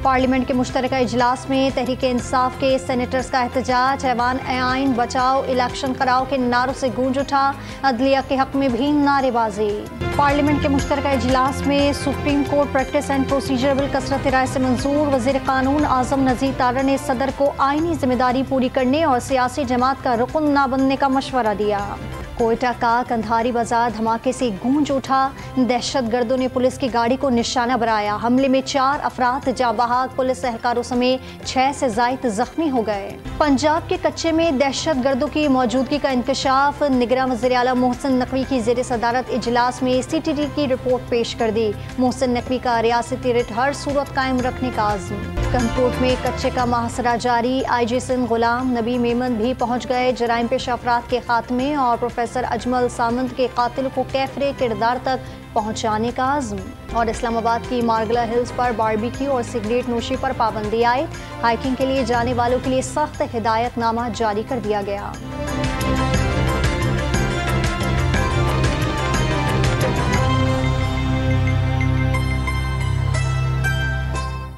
Parliament के मुश्तरका इजलास में तहरीक इंसाफ के सेनेटर्स का एहतजाज। ऐवान आइन बचाओ इलेक्शन कराओ के नारों से गूंज उठा। अदलिया के हक में भी नारेबाजी। पार्लियामेंट के मुश्तरका इजलास में supreme court practice and procedure bill कसरत राय से मंजूर। वज़ीर कानून आजम नज़ीर तारड़ ने सदर को आईनी जिम्मेदारी पूरी करने और सियासी जमात का रुकन न बनने का मशवरा दिया। कोयटा का कंधारी बाजार धमाके से गूंज उठा। दहशत गर्दों ने पुलिस की गाड़ी को निशाना बनाया। हमले में 4 अफराद जाँ बहक, पुलिस एहलकारों समेत 6 से ज़ायद जख्मी हो गए। पंजाब के कच्चे में दहशत गर्दों की मौजूदगी का इंकशाफ। निगरान वज़ीर आला मोहसिन नकवी की ज़ेर सदारत इजलास में CTT की रिपोर्ट पेश कर दी। मोहसिन नकवी का रियासती रिट हर सूरत कायम रखने का आज़म। कंकोट में कच्चे का मुहासरा जारी। IG सिंध गुलाम नबी मेमन भी पहुँच गए। जराइम पेश अफराद के खात्मे और प्रोफेसर अजमल सामंत के कातिल को कैफरे किरदार तक पहुंचाने का आज़म। और इस्लामाबाद की मारगला हिल्स पर बारबेक्यू और सिगरेट नोशी पर पाबंदी आयद। हाइकिंग के लिए जाने वालों के लिए सख्त हिदायतनामा जारी कर दिया गया।